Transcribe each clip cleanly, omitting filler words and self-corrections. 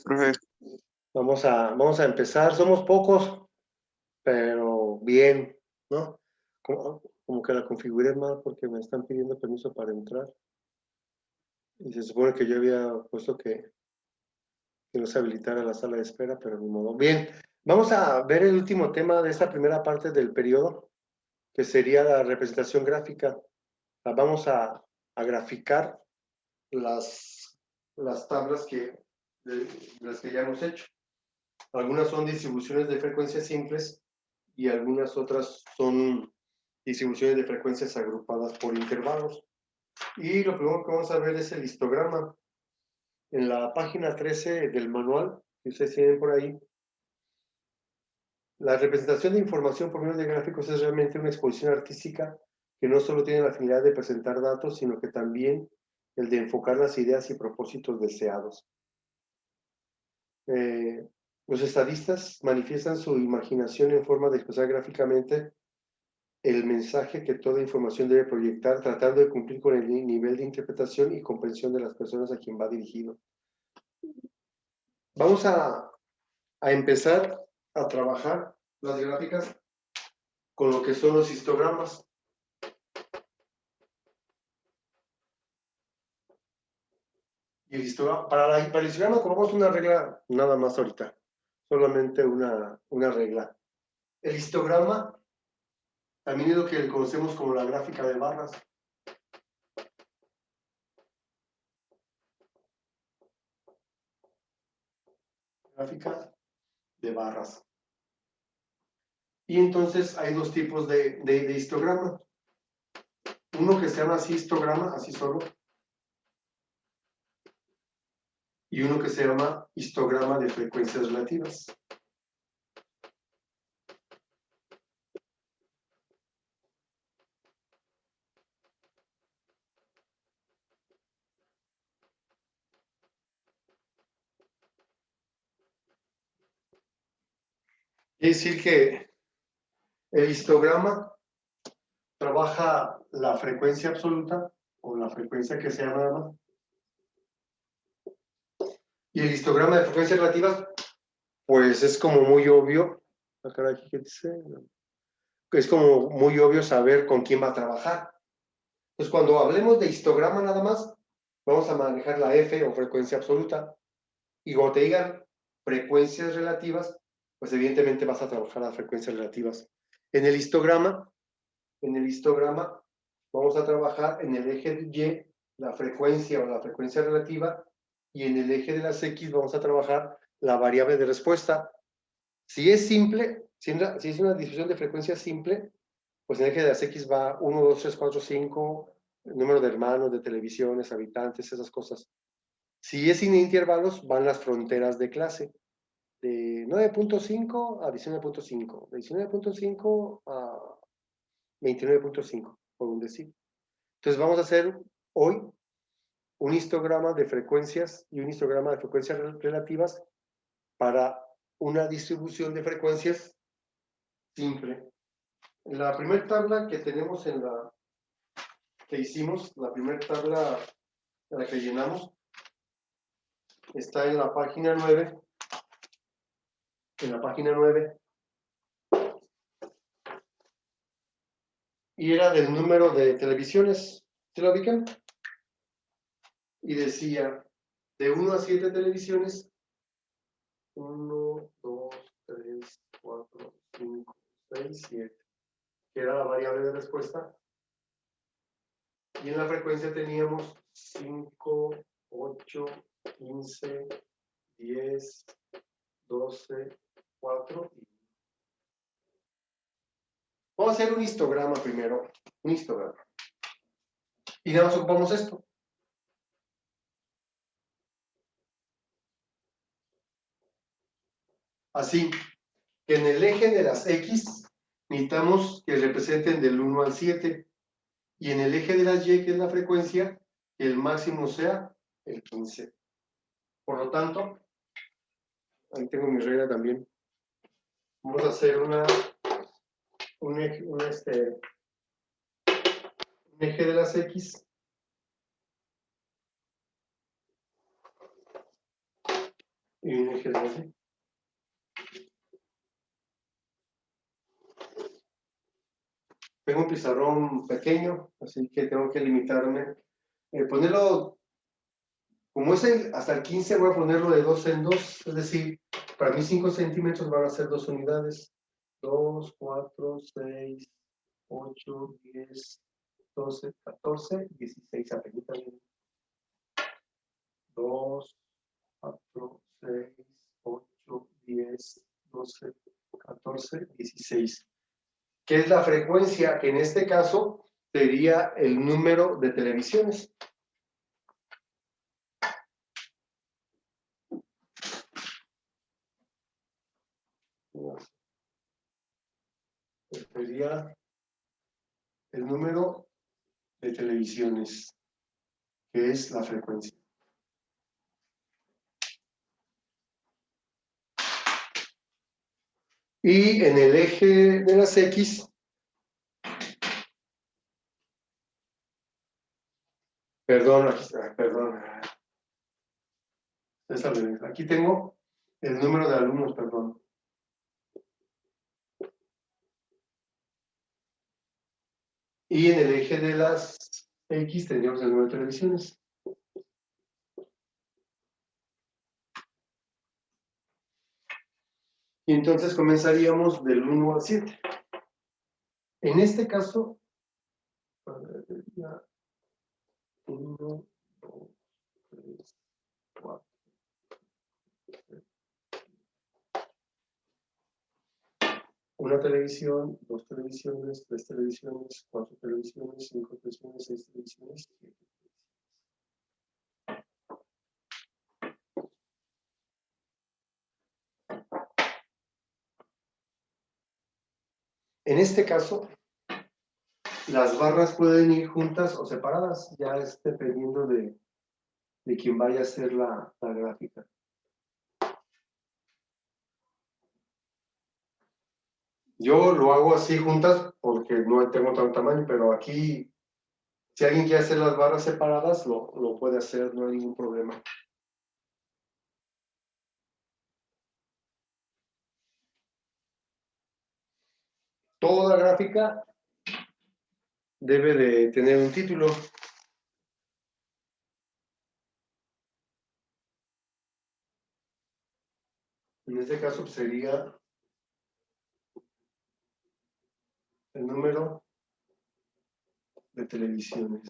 profe. Vamos a empezar. Somos pocos, pero bien, ¿no? Como que la configuré mal porque me están pidiendo permiso para entrar. Y se supone que yo había puesto que no se habilitara la sala de espera, pero ni modo. Bien, vamos a ver el último tema de esta primera parte del periodo, que sería la representación gráfica. Vamos a graficar las tablas de las que ya hemos hecho. Algunas son distribuciones de frecuencias simples y algunas otras son distribuciones de frecuencias agrupadas por intervalos. Y lo primero que vamos a ver es el histograma. En la página 13 del manual, que ustedes tienen por ahí, la representación de información por medio de gráficos es realmente una exposición artística que no solo tiene la finalidad de presentar datos, sino que también el de enfocar las ideas y propósitos deseados. Los estadistas manifiestan su imaginación en forma de expresar gráficamente el mensaje que toda información debe proyectar, tratando de cumplir con el nivel de interpretación y comprensión de las personas a quien va dirigido. Vamos a empezar a trabajar las gráficas con lo que son los histogramas. Y el histograma, para el histograma tomamos una regla nada más ahorita, solamente una regla. El histograma también es lo que conocemos como la gráfica de barras. Gráfica de barras. Y entonces hay dos tipos de histograma. Uno que se llama así histograma, así solo, y uno que se llama histograma de frecuencias relativas. Es decir que el histograma trabaja la frecuencia absoluta, o la frecuencia que sea nada más, y el histograma de frecuencias relativas, pues es como muy obvio, ¿qué dice? Es como muy obvio saber con quién va a trabajar. Entonces, cuando hablemos de histograma nada más, vamos a manejar la F o frecuencia absoluta, y cuando te digan frecuencias relativas, pues evidentemente vas a trabajar las frecuencias relativas. En el histograma vamos a trabajar en el eje de Y, la frecuencia o la frecuencia relativa, y en el eje de las X vamos a trabajar la variable de respuesta. Si es simple, si es una distribución de frecuencia simple, pues en el eje de las X va 1, 2, 3, 4, 5, el número de hermanos, de televisiones, habitantes, esas cosas. Si es sin intervalos, van las fronteras de clase, de 9.5 a 19.5, de 19.5 a 29.5, por un decir. Entonces vamos a hacer hoy un histograma de frecuencias y un histograma de frecuencias relativas para una distribución de frecuencias simple. En la primera tabla que tenemos que hicimos, la primera tabla a la que llenamos, está en la página 9. En la página 9. Y era del número de televisiones. ¿Se lo ubican? Y decía, de 1 a 7 televisiones, 1, 2, 3, 4, 5, 6, 7, que era la variable de respuesta. Y en la frecuencia teníamos 5, 8, 15, 10, 12, 4 y... Vamos a hacer un histograma primero, un histograma. Y nada más ocupamos esto. Así que en el eje de las X necesitamos que representen del 1 al 7. Y en el eje de las Y, que es la frecuencia, que el máximo sea el 15. Por lo tanto, ahí tengo mi regla también. Vamos a hacer un eje de las X y un eje de así. Tengo un pizarrón pequeño, así que tengo que limitarme. Ponerlo, como es hasta el 15, voy a ponerlo de 2 en 2, es decir, para mí 5 centímetros van a ser 2 unidades. 2, 4, 6, 8, 10, 12, 14, 16, apenas. 2, 4, 6, 8, 10, 12, 14, 16. ¿Qué es la frecuencia? Que en este caso sería el número de televisiones. Sería el número de televisiones, que es la frecuencia. Y en el eje de las X, perdón, perdón. Aquí tengo el número de alumnos, perdón. Y en el eje de las X tendríamos el número de televisiones. Y entonces comenzaríamos del 1 al 7. En este caso, 1, 2, 3, 4. Una televisión, 2 televisiones, 3 televisiones, 4 televisiones, 5 televisiones, 6 televisiones, 7 televisiones. En este caso, las barras pueden ir juntas o separadas, ya es dependiendo de quién vaya a hacer la gráfica. Yo lo hago así juntas porque no tengo tanto tamaño, pero aquí, si alguien quiere hacer las barras separadas, lo puede hacer, no hay ningún problema. Toda gráfica debe de tener un título. En este caso pues, sería el número de televisiones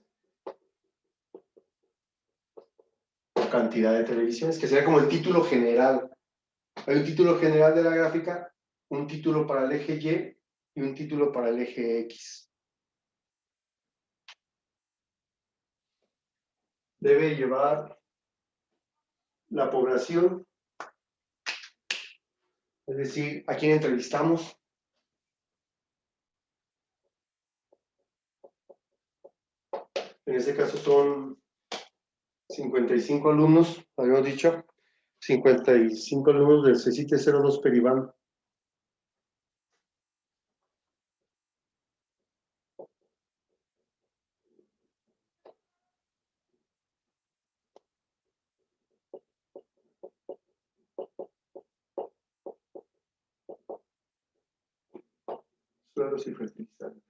o cantidad de televisiones, que sería como el título general. Hay un título general de la gráfica, un título para el eje Y y un título para el eje X. Debe llevar la población, es decir, a quién entrevistamos. En este caso son 55 alumnos, habíamos dicho, 55 alumnos del CECITE 02 Peribán. Suelos y fertilizantes.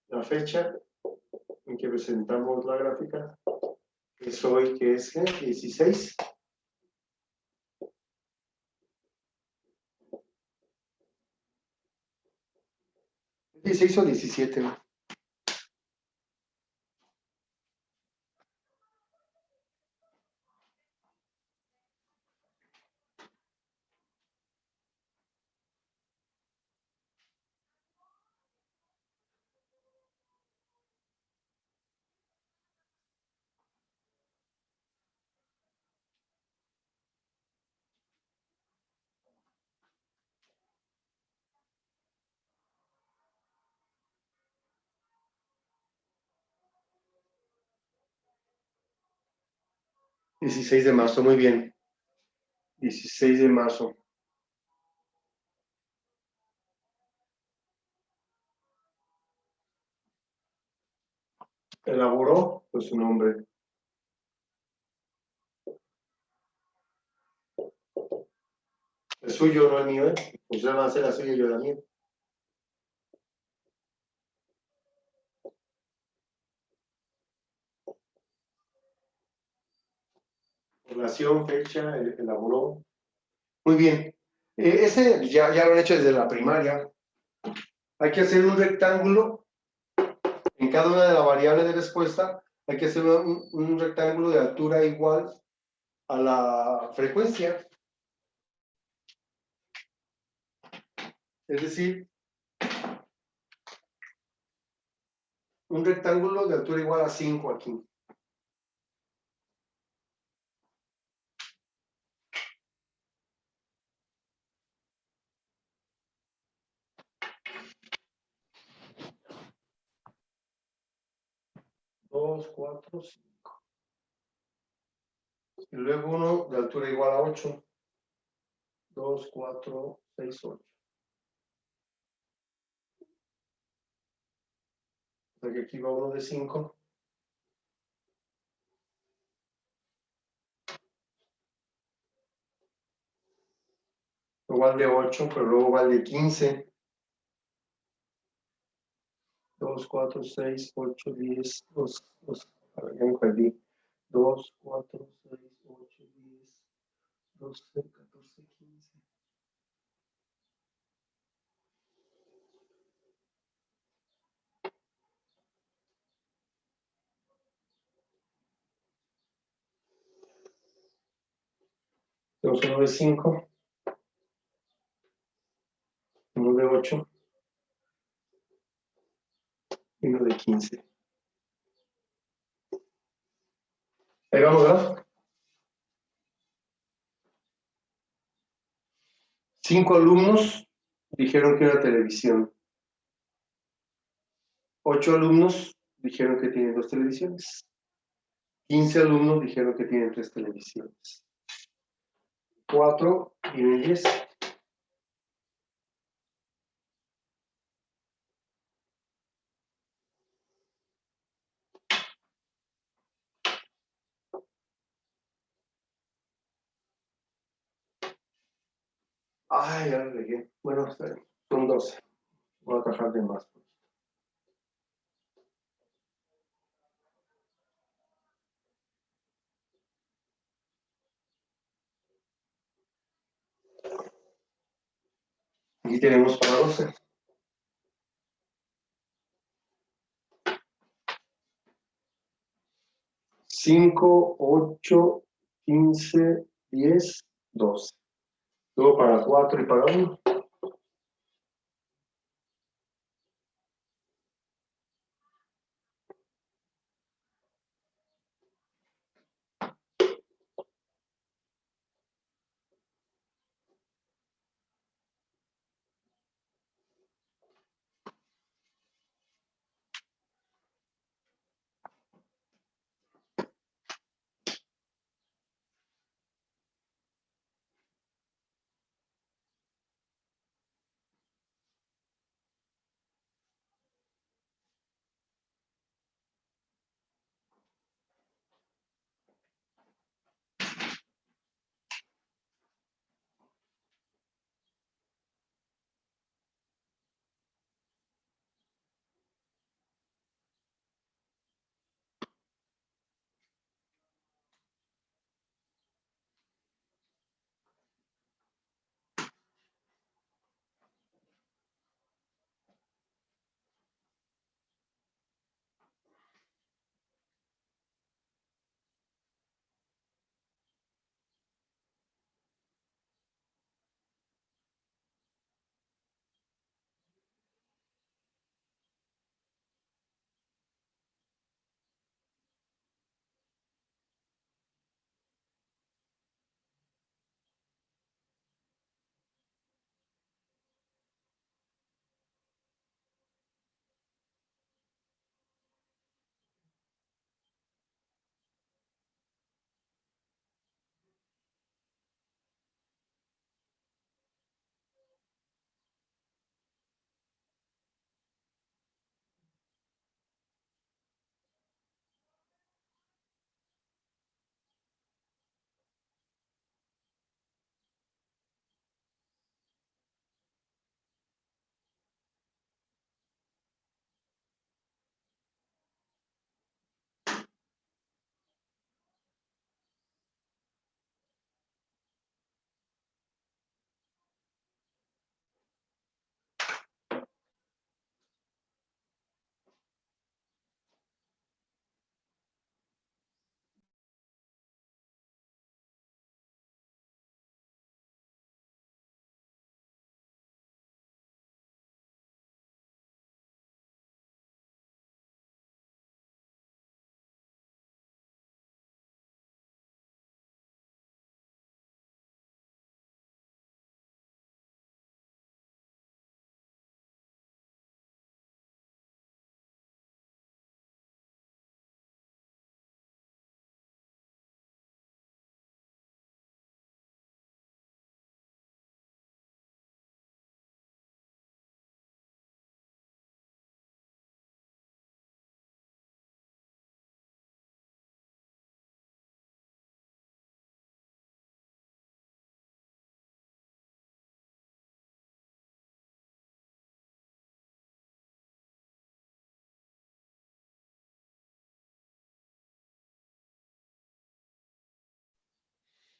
La fecha en que presentamos la gráfica es hoy, que es 16. 16 o 17. 16 de marzo, muy bien. 16 de marzo. elaboró, pues su nombre. El suyo, no el mío, ¿eh? Usted va a hacer la suya y yo la mía. Relación, fecha, elaboró. Muy bien. Ese ya lo han hecho desde la primaria. Hay que hacer un rectángulo en cada una de las variables de respuesta. Hay que hacer un rectángulo de altura igual a la frecuencia. Es decir, un rectángulo de altura igual a 5 aquí. Dos, cuatro, cinco. Y luego uno de altura igual a 8. 2, 4, 6, 8. O sea que aquí va uno de 5. Igual de 8, pero luego va el de 15. 2, 4, 6, 8, 10, 2, 2. A ver, ya me perdí. 2, 4, 6, 8, 10, 12, 14, 15. Tenemos uno de 5, uno de 8 y uno de 15. Ahí vamos, ¿verdad? 5 alumnos dijeron que era televisión. 8 alumnos dijeron que tienen 2 televisiones. 15 alumnos dijeron que tienen 3 televisiones. 4 tienen 10. Ay, ya lo regué. Bueno, está bien. Son 12. Voy a trabajar de más. Aquí tenemos para 12. 5, 8, 15, 10, 12. Luego para 4 y para 1.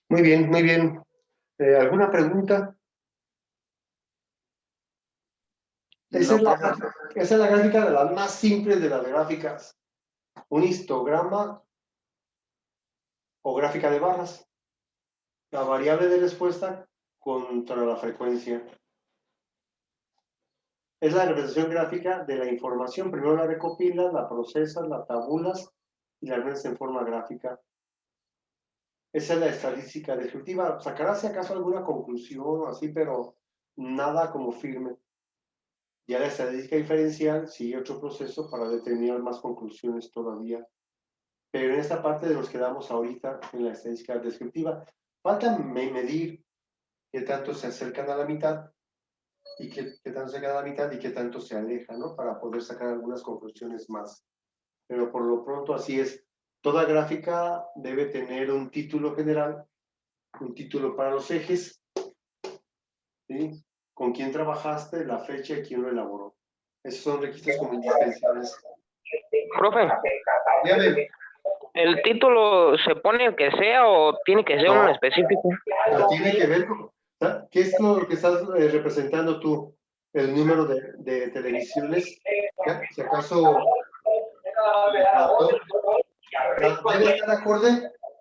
Muy bien, muy bien. ¿Alguna pregunta? Esa No, es la, profe. esa es la gráfica de las más simples de las gráficas. Un histograma o gráfica de barras. La variable de respuesta contra la frecuencia. Es la representación gráfica de la información. Primero la recopilas, la procesas, la tabulas y la ves en forma gráfica. Esa es la estadística descriptiva. Sacarás si acaso alguna conclusión o así, pero nada como firme. Ya la estadística diferencial sigue otro proceso para determinar más conclusiones todavía. Pero en esta parte nos quedamos ahorita en la estadística descriptiva. Falta medir qué tanto se acercan a la mitad y qué tanto se queda a la mitad y qué tanto se aleja, ¿no? Para poder sacar algunas conclusiones más. Pero por lo pronto así es. Toda gráfica debe tener un título general, un título para los ejes, ¿sí? Con quién trabajaste, la fecha y quién lo elaboró. Esos son requisitos como indispensables. Profe, Dígame, ¿el título se pone el que sea o tiene que ser un no, específico? no tiene que ver con, ¿qué es lo que estás representando tú? El número de televisiones, ¿ya? Si acaso le faltó,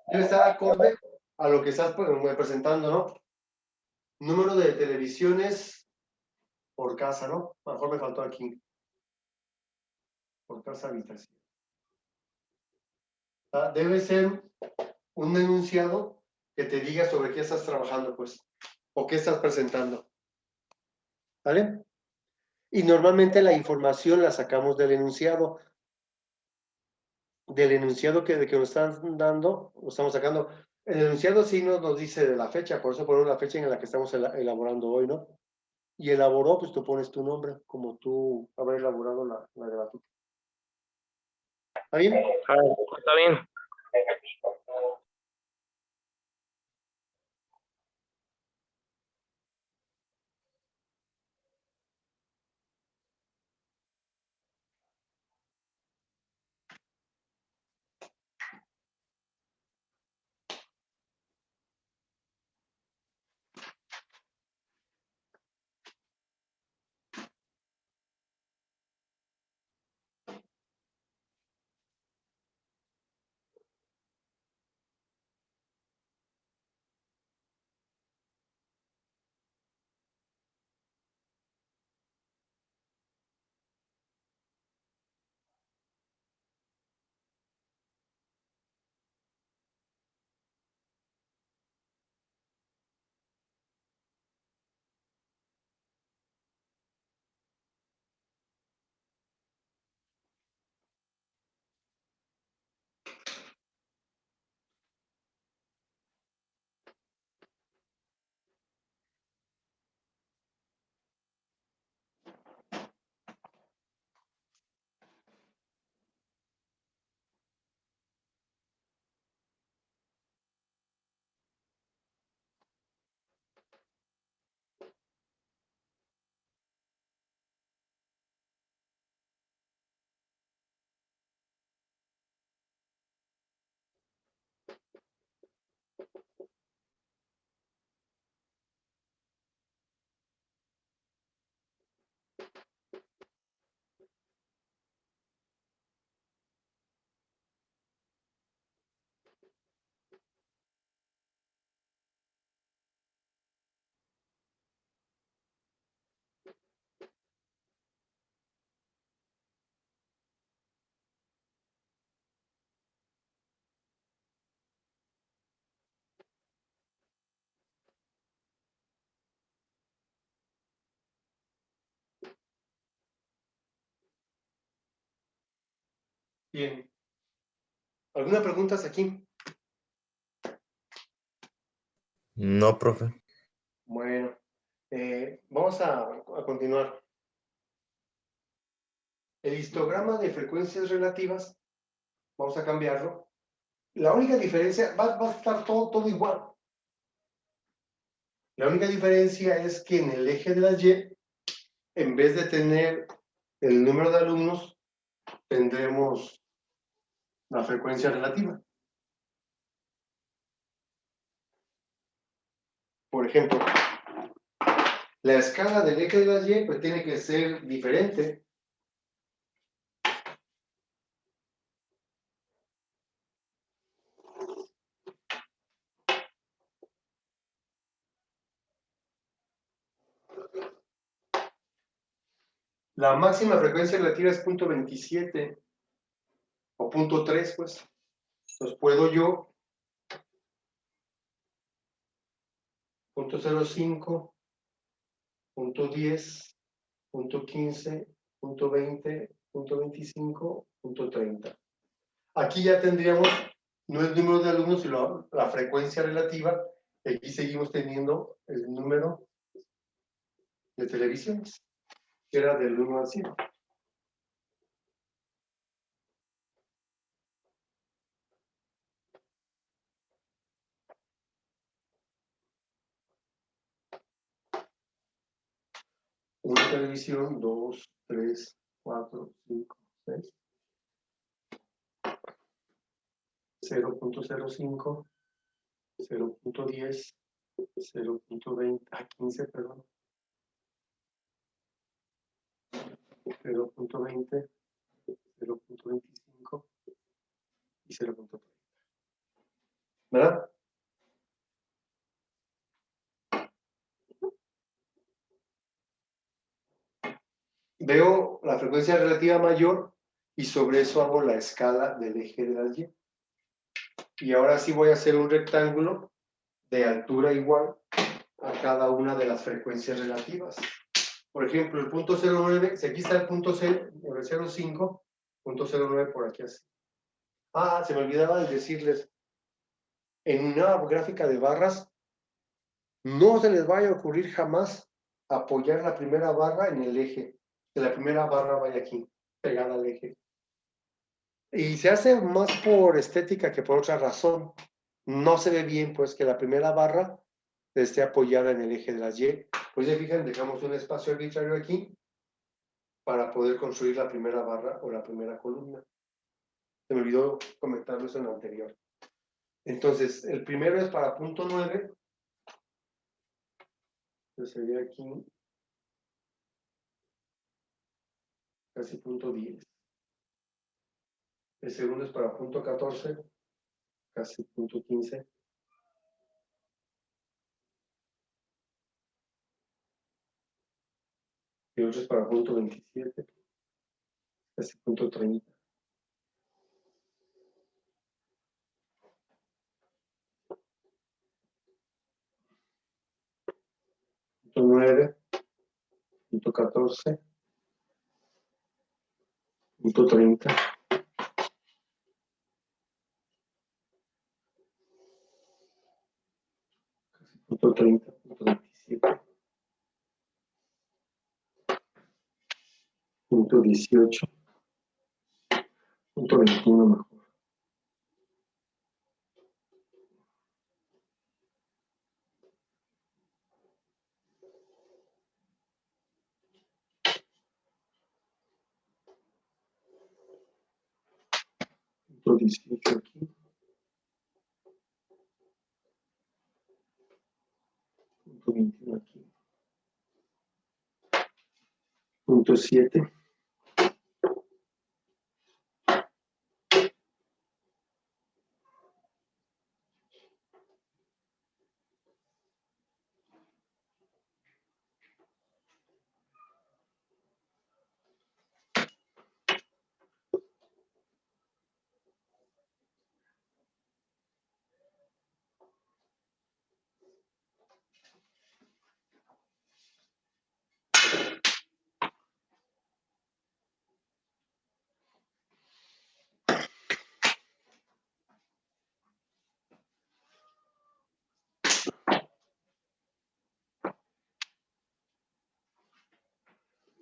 debe estar acorde a lo que estás representando, ¿no? Número de televisiones por casa, ¿no? A lo mejor me faltó aquí, por casa habitación. Debe ser un enunciado que te diga sobre qué estás trabajando, pues, o qué estás presentando, ¿vale? Y normalmente la información la sacamos del enunciado que nos están dando, lo estamos sacando. El enunciado sí nos dice de la fecha, por eso ponemos la fecha en la que estamos elaborando hoy, ¿no? Y elaboró, pues tú pones tu nombre, como tú haber elaborado la gráfica. ¿Está bien? Ah, está bien. Bien. ¿Alguna pregunta hasta aquí? No, profe. Bueno, vamos a continuar. El histograma de frecuencias relativas, vamos a cambiarlo. La única diferencia, va a estar todo igual. La única diferencia es que en el eje de la Y, en vez de tener el número de alumnos, tendremos la frecuencia relativa. Por ejemplo, la escala del eje de las Y pues tiene que ser diferente. La máxima frecuencia relativa es 0.27 o 0.3, pues. Entonces puedo yo 0.05, 0.10, 0.15, 0.20, 0.25, 0.30. Aquí ya tendríamos no el número de alumnos, sino la frecuencia relativa. Y aquí seguimos teniendo el número de televisiones, que era del 1 al 100. Una televisión, 2, 3, 4, 5, 6. 0.05, 0.10, 0.20, 15, perdón. 0.20, 0.25 y 0.30. ¿Verdad? Veo la frecuencia relativa mayor y sobre eso hago la escala del eje de las Y. Y ahora sí voy a hacer un rectángulo de altura igual a cada una de las frecuencias relativas. Por ejemplo, el punto 0,9, si aquí está el punto 0,5, punto 0,9 por aquí así. Ah, se me olvidaba de decirles, en una gráfica de barras, no se les vaya a ocurrir jamás apoyar la primera barra en el eje, que la primera barra vaya aquí, pegada al eje. Y se hace más por estética que por otra razón. No se ve bien, pues, que la primera barra esté apoyada en el eje de las Y. Pues se fijan, dejamos un espacio arbitrario aquí para poder construir la primera barra o la primera columna. Se me olvidó comentarlo eso en lo anterior. Entonces, el primero es para punto 9. Entonces sería aquí casi punto 10. El segundo es para punto 14, casi punto 15. Y otro es para punto 27, casi punto 30. Punto 9, punto 14, punto 30. Punto 30, punto 27. Punto 18. Punto 21 mejor. Punto 18 aquí. Punto 21 aquí. Punto 7.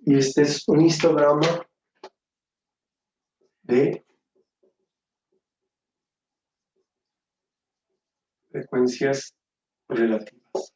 Y este es un histograma de frecuencias relativas.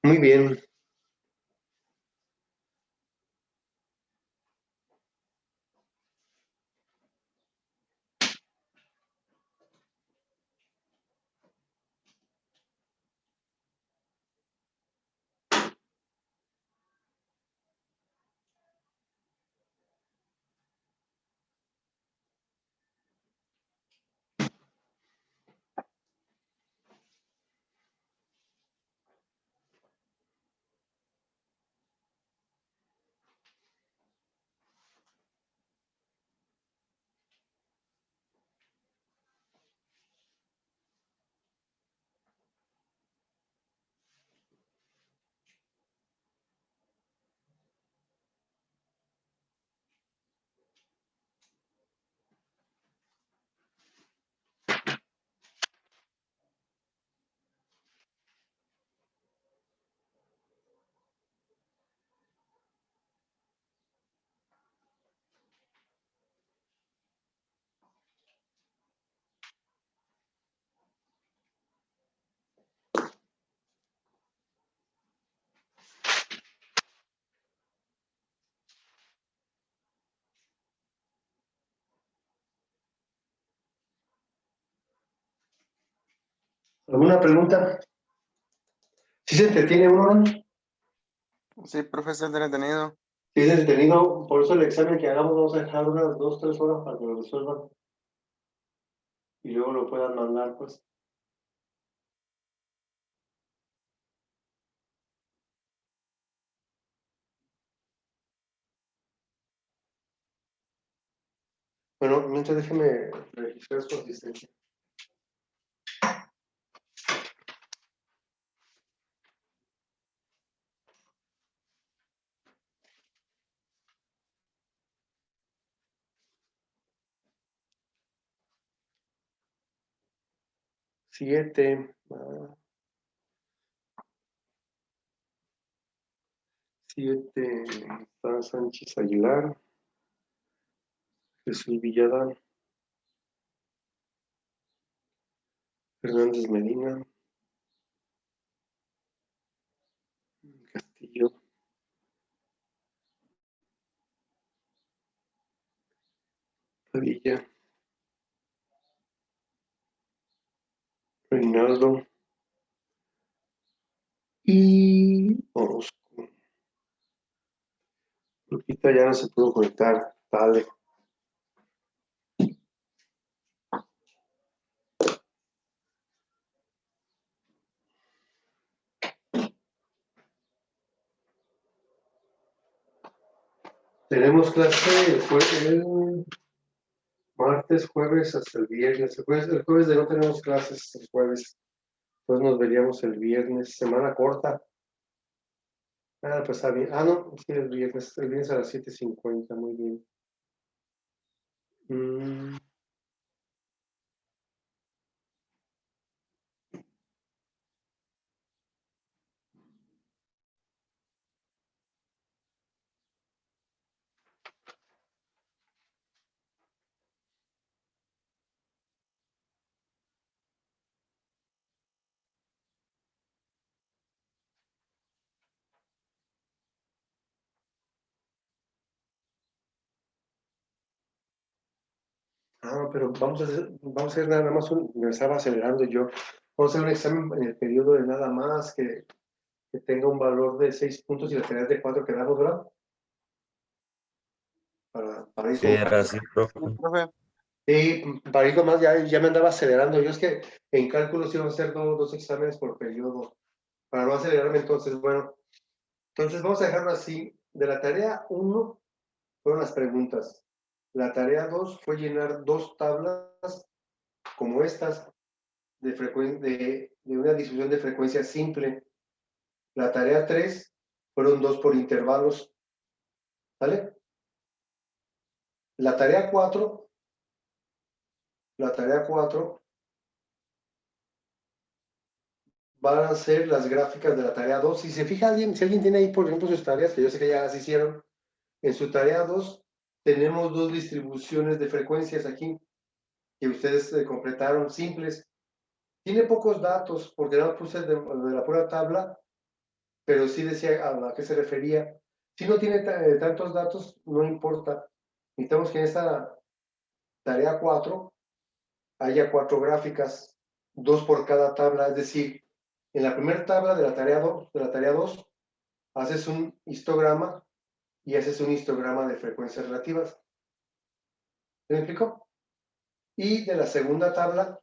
Muy bien. ¿Alguna pregunta? ¿Sí se entretiene uno, no? Sí, profesor entretenido. Sí es entretenido, por eso el examen que hagamos vamos a dejar unas 2, 3 horas para que lo resuelvan y luego lo puedan mandar, pues. Bueno, mientras déjeme registrar su asistencia. Siete. Siete. Está Sánchez Aguilar. Jesús Villadán. Fernández Medina. Castillo. Padilla. Reinaldo. Y Orozco. Lupita ya no se pudo conectar. Dale. Tenemos clase el martes, jueves hasta el viernes. El jueves de no tenemos clases el jueves. Entonces nos veríamos el viernes. Semana corta. Ah, pues está bien. Ah, no, sí, el viernes a las 7:50, muy bien. Ah, pero vamos a hacer nada más me estaba acelerando yo. Vamos a hacer un examen en el periodo de nada más que tenga un valor de 6 puntos y la tarea de 4 quedamos, ¿verdad? Para ir Sí, con era así, profe. Sí, profe. Sí, para ir más, ya me andaba acelerando. Yo es que en cálculos iba a hacer dos exámenes por periodo, para no acelerarme entonces. Bueno, entonces vamos a dejarlo así. De la tarea 1 fueron las preguntas. La tarea 2 fue llenar 2 tablas como estas. de una distribución de frecuencia simple. La tarea 3 fueron 2 por intervalos. ¿Vale? La tarea 4 van a ser las gráficas de la tarea 2. Si se fija alguien, si alguien tiene ahí, por ejemplo, sus tareas, que yo sé que ya las hicieron, en su tarea 2 tenemos 2 distribuciones de frecuencias aquí que ustedes completaron simples. Tiene pocos datos, porque no puse de la pura tabla, pero sí decía a la que se refería. Si no tiene tantos datos, no importa. Necesitamos que en esta tarea 4 haya 4 gráficas, 2 por cada tabla, es decir, en la primera tabla de la tarea 2 haces un histograma y haces un histograma de frecuencias relativas. ¿Me explico? Y de la segunda tabla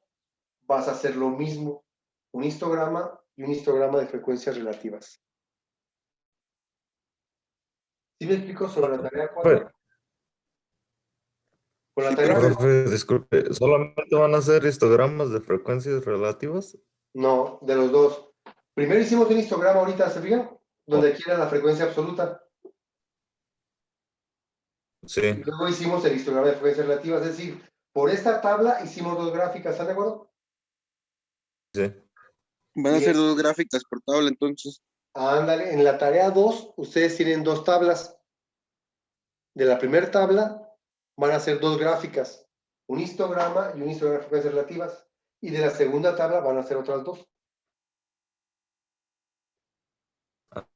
vas a hacer lo mismo, un histograma y un histograma de frecuencias relativas. ¿Sí me explico sobre la tarea 4? Con la Sí, tarea profe. Profe, disculpe, ¿solamente van a hacer histogramas de frecuencias relativas? no, de los dos. Primero hicimos un histograma ahorita, ¿se fijan? Donde aquí era la frecuencia absoluta. Sí, Y luego hicimos el histograma de frecuencias relativas, es decir, por esta tabla hicimos 2 gráficas, ¿están de acuerdo? sí. Van a Y ser 2 gráficas por tabla, entonces. ándale, en la tarea 2, ustedes tienen 2 tablas. De la primera tabla van a ser 2 gráficas, un histograma y un histograma de frecuencias relativas. Y de la segunda tabla van a ser otras 2.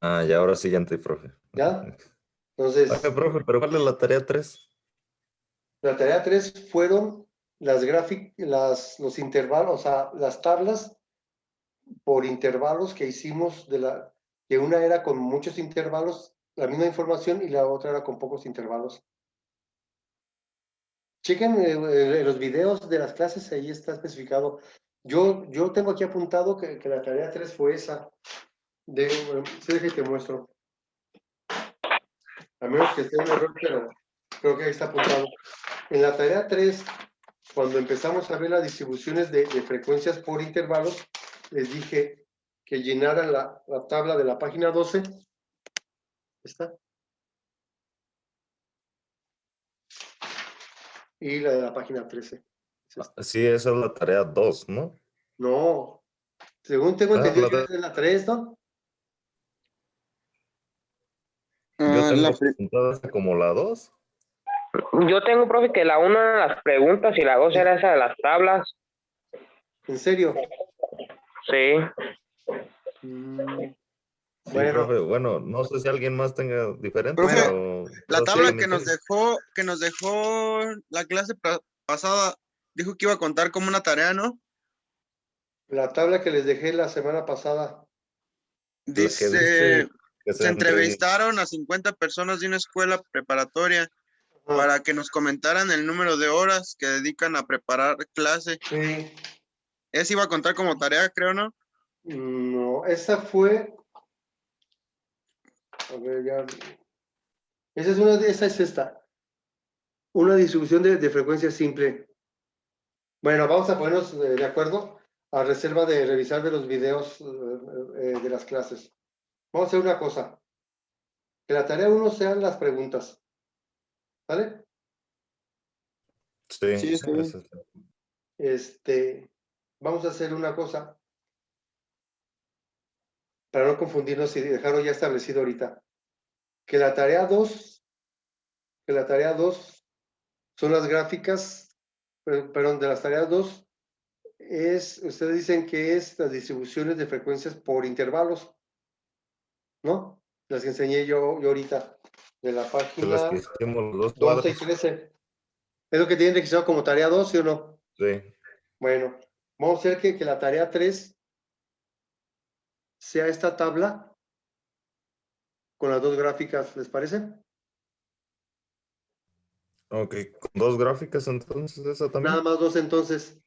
Ah, y ahora sí ya entendí, profe. ¿Ya? Oye, Entonces, profe, ¿pero cuál es la tarea 3? la tarea 3 fueron los intervalos, o sea, las tablas por intervalos que hicimos que una era con muchos intervalos, la misma información, y la otra era con pocos intervalos. Chequen los videos de las clases, ahí está especificado. Yo tengo aquí apuntado que la tarea 3 fue esa. Sí, que te muestro. A menos que esté un error, pero creo que ahí está apuntado. En la tarea 3, cuando empezamos a ver las distribuciones de frecuencias por intervalos, les dije que llenaran la tabla de la página 12. ¿Está? Y la de la página 13. Sí, esa es la tarea 2, ¿no? No, según tengo Ah, entendido, es la 3, ¿no? yo Ah, tengo apuntada esa como la 2. Yo tengo, profe, que la una las preguntas y la dos era esa de las tablas. ¿En serio? Sí. Mm, Sí, bueno, profe, bueno, no sé si alguien más tenga diferente, Profe, bueno, la pero sí tabla es sí, mi tesis. que nos dejó la clase pasada, dijo que iba a contar como una tarea, ¿no? la tabla que les dejé la semana pasada. La que Dice, dice que se entrevistaron a 50 personas de una escuela preparatoria para que nos comentaran el número de horas que dedican a preparar clase. Sí, Esa iba a contar como tarea, creo, ¿no? no, esa fue, a ver, ya, esa es esta, una distribución de frecuencia simple. Bueno, vamos a ponernos de acuerdo a reserva de revisar de los videos de las clases. Vamos a hacer una cosa, que la tarea 1 sean las preguntas, ¿vale? sí, Sí, está bien. Vamos a hacer una cosa, para no confundirnos y dejarlo ya establecido ahorita, que la tarea 2 son las gráficas, perdón, de las tareas 2 ustedes dicen que es las distribuciones de frecuencias por intervalos, ¿no? Las que enseñé yo ahorita, de la de las página que hicimos los dos 12 y cuadros. 13. ¿Es lo que tienen registrado como tarea 2, sí o no? Sí, Bueno, vamos a hacer que la tarea 3 sea esta tabla con las 2 gráficas, ¿les parece? ok, con 2 gráficas entonces esa Nada también. más 2 entonces.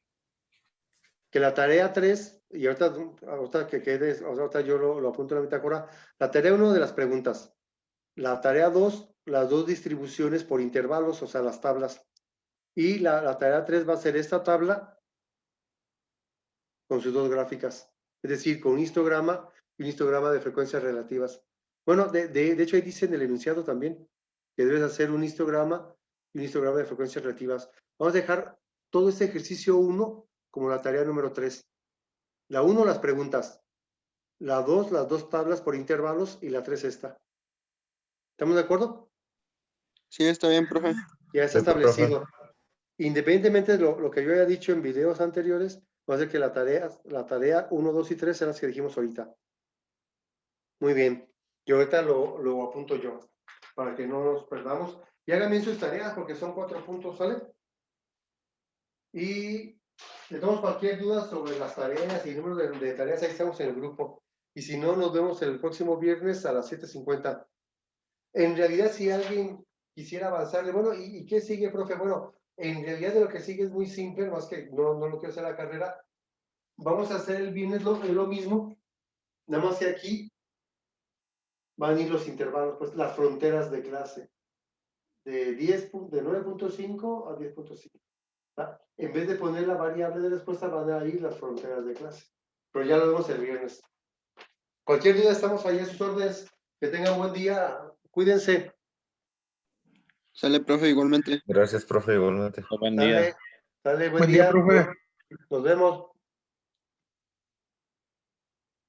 Que la tarea 3, y ahorita que quede, o sea, ahorita yo lo apunto en la bitácora, la tarea 1 de las preguntas, la tarea 2, las 2 distribuciones por intervalos, o sea, las tablas, y la tarea 3 va a ser esta tabla con sus dos gráficas. Es decir, con un histograma y un histograma de frecuencias relativas. Bueno, de hecho ahí dice en el enunciado también que debes hacer un histograma y un histograma de frecuencias relativas. Vamos a dejar todo este ejercicio 1 como la tarea número 3. La 1, las preguntas. La 2, las dos tablas por intervalos, y la 3 esta. ¿Estamos de acuerdo? Sí, está bien, profe. Ya está Sí, profe. establecido. Independientemente de lo que yo haya dicho en videos anteriores, va a ser que la tarea 1, 2 y 3 son las que dijimos ahorita. Muy bien. Yo ahorita lo apunto yo, para que no nos perdamos. Y hagan bien sus tareas, porque son 4 puntos, ¿sale? Y si tenemos cualquier duda sobre las tareas y el número de tareas, ahí estamos en el grupo. Y si no, nos vemos el próximo viernes a las 7:50. En realidad, si alguien quisiera avanzarle, bueno, ¿y qué sigue, profe? Bueno, en realidad de lo que sigue es muy simple, más que no lo quiero hacer la carrera. Vamos a hacer el viernes lo mismo, nada más que aquí van a ir los intervalos, pues las fronteras de clase, de 9.5 a 10.5. En vez de poner la variable de respuesta, van a ir las fronteras de clase. Pero ya lo vemos el viernes. Cualquier duda, estamos ahí a sus órdenes. Que tengan buen día. Cuídense. Sale, profe, igualmente. Gracias, profe, igualmente. Buen día. Dale, buen Buen día, día. profe. Nos vemos.